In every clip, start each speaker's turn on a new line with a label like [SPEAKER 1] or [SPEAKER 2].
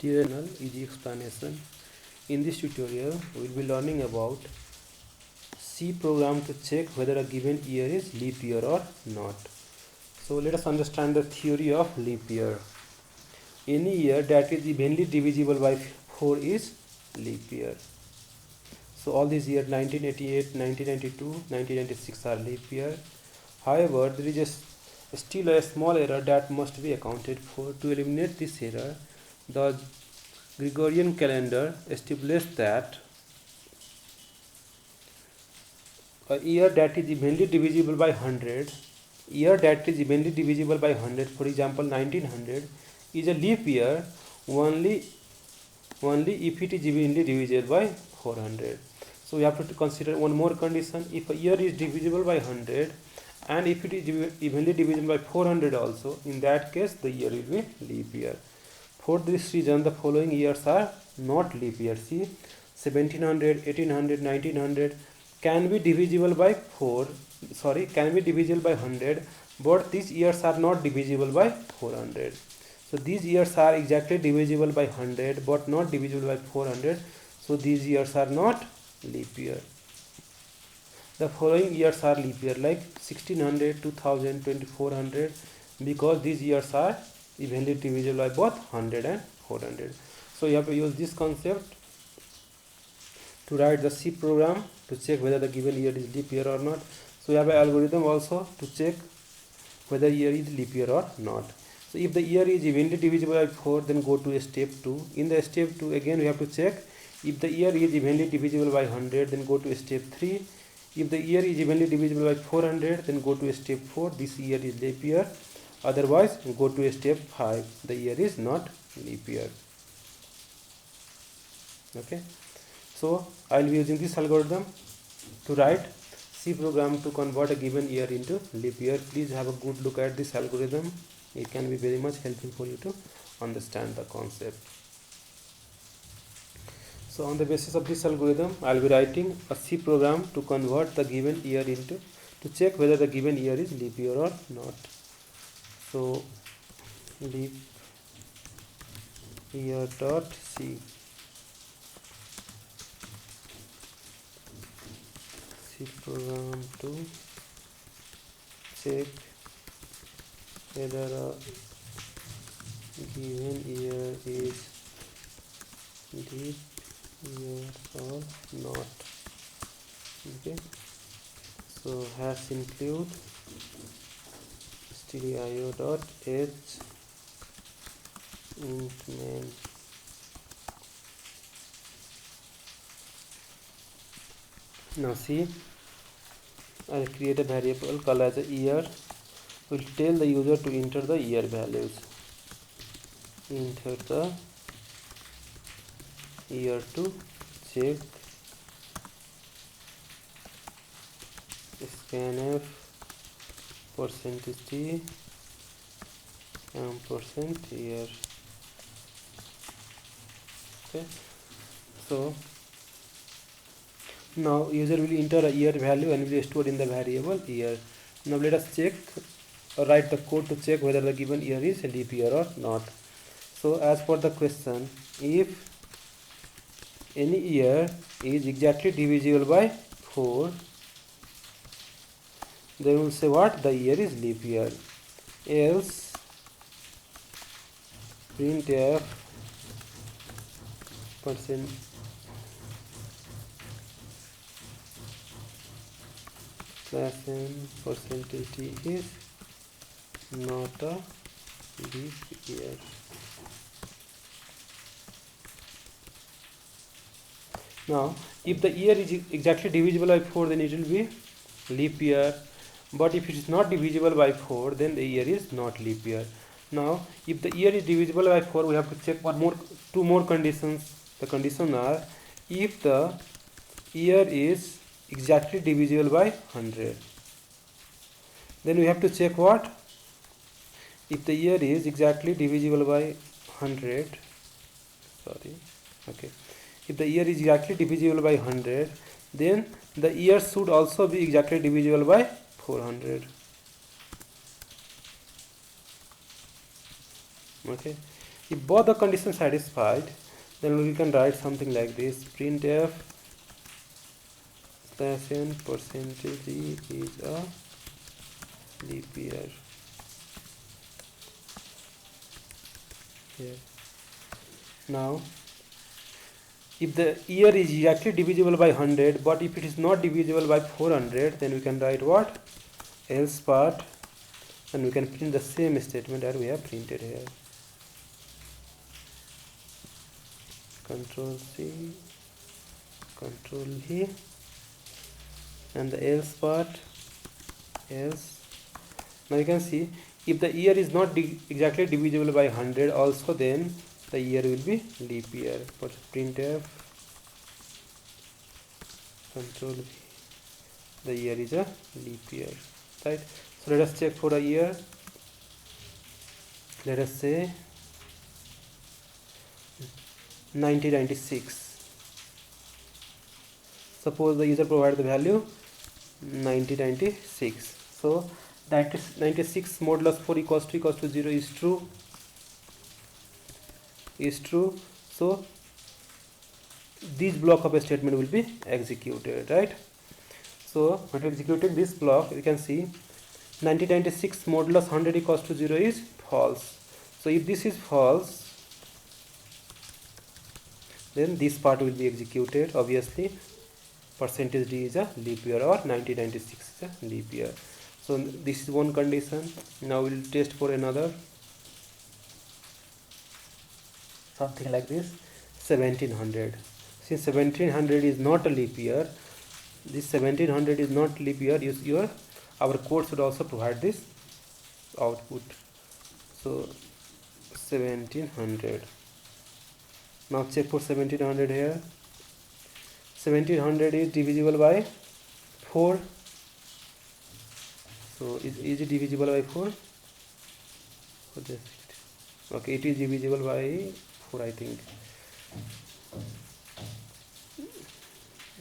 [SPEAKER 1] Dear Anal, easy explanation. In this tutorial, we will be learning about C program to check whether a given year is leap year or not. So let us understand the theory of leap year. Any year that is evenly divisible by 4 is leap year. So all these years 1988, 1992, 1996 are leap year. However, there is still a small error that must be accounted for. To eliminate this error, the Gregorian calendar established that a year that is evenly divisible by 100, for example 1900, is a leap year only if it is evenly divisible by 400. So we have to consider one more condition. If a year is divisible by 100 and if it is evenly divisible by 400 also, in that case the year will be leap year. For this reason, the following years are not leap year. See, 1700, 1800, 1900 can be divisible by 100, but these years are not divisible by 400. So these years are exactly divisible by 100 but not divisible by 400. So these years are not leap year. The following years are leap year, like 1600, 2000, 2400, because these years are evenly divisible by both 100 and 400. So you have to use this concept to write the C program to check whether the given year is leap year or not. So you have an algorithm also to check whether year is leap year or not. So if the year is evenly divisible by 4, then go to step 2. In the step 2, again we have to check if the year is evenly divisible by 100, then go to step 3. If the year is evenly divisible by 400, then go to step 4. This year is leap year. Otherwise, go to step 5. The year is not leap year. Okay. So I will be using this algorithm to write C program to convert a given year into leap year. Please have a good look at this algorithm. It can be very much helpful for you to understand the concept. So on the basis of this algorithm, I will be writing a C program to convert the given year into, to check whether the given year is leap year or not. So leap year dot C. C program to check whether a given year is leap year or not. Okay. So hash include stdio dot h int main. Now see, I'll create a variable called as a year. Will tell the user to enter the year values. Enter the year to check scanf percentage t percent year. Okay. So now user will enter a year value and will be stored in the variable year. Now let us check or write the code to check whether the given year is a leap year or not. So as per the question, if any year is exactly divisible by 4, then we will say what? The year is leap year. Else printf percent slash n percentage t is not a leap year. Now, if the year is exactly divisible by 4, then it will be leap year. But if it is not divisible by 4, then the year is not leap year. Now, if the year is divisible by 4, we have to check two more conditions. The conditions are, if the year is exactly divisible by 100, then we have to check what? If the year is exactly divisible by 100, if the year is exactly divisible by 100, then the year should also be exactly divisible by 400. Okay. If both the conditions satisfied, then we can write something like this: printf /n percentage e is a leap year. Here. Now, if the year is exactly divisible by 100, but if it is not divisible by 400, then we can write what? Else part, and we can print the same statement that we have printed here. Control C, Control V, and the else part, else. Now you can see, if the year is not exactly divisible by 100 also, then the year will be leap year. But printf Control V, the year is a leap year, right? So let us check for a year. Let us say 1996. Suppose the user provides the value 1996. So 96 modulus 4 equals to 0 is true. So this block of a statement will be executed, right? So when executing this block, you can see 1996 modulus 100 equals to 0 is false. So if this is false, then this part will be executed. Obviously, percentage d is a leap year, or 1996 is a leap year. So this is one condition. Now we will test for another. Something like this: 1700. Since 1700 is not a leap year, this 1700 is not leap year, our code should also provide this output. So 1700. Now check for 1700 here. 1700 is divisible by 4. So is it divisible by 4? Okay, it is divisible by 4, I think.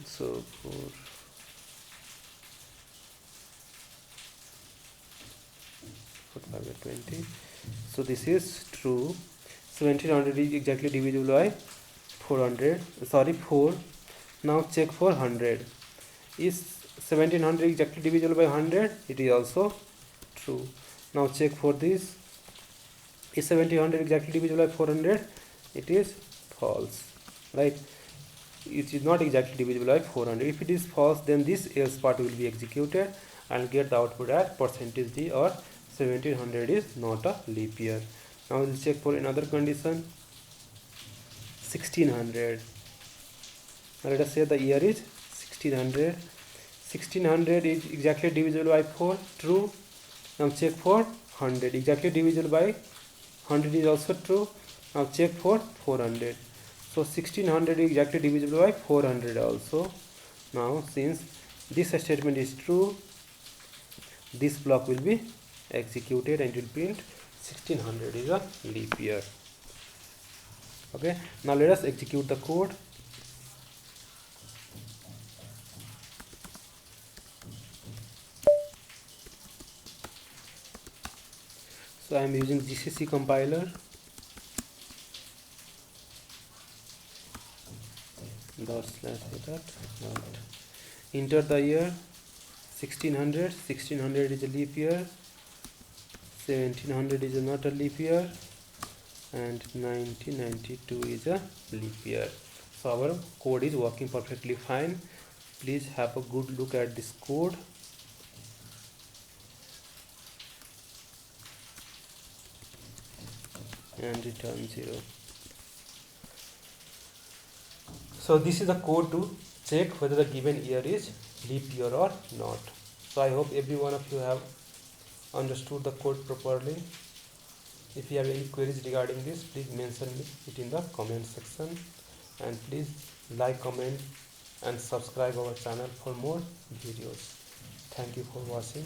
[SPEAKER 1] So 4. = 20. So this is true. 1700 is exactly divisible by 400. Sorry, 4. Now check for 100. Is 1700 exactly divisible by 100? It is also true. Now check for this. Is 1700 exactly divisible by 400? It is false, right? It is not exactly divisible by 400. If it is false, then this else part will be executed and get the output at percentage d, or 1700 is not a leap year. Now we will check for another condition. 1600. Now let us say the year is 1600. 1600 is exactly divisible by 4. True. Now check for 100. Exactly divisible by 100 is also true. Now check for 400. So 1600 is exactly divisible by 400 also. Now since this statement is true, this block will be executed and it will print 1600 is a leap year. Okay, now let us execute the code. So I am using GCC compiler. Enter the year 1600. 1600 is a leap year. 1700 is not a leap year, and 1992 is a leap year. So our code is working perfectly fine. Please have a good look at this code. And return 0. So this is the code to check whether the given year is leap year or not. So I hope every one of you have understood the code properly. If you have any queries regarding this, please mention it in the comment section, and please like, comment and subscribe our channel for more videos. Thank you for watching.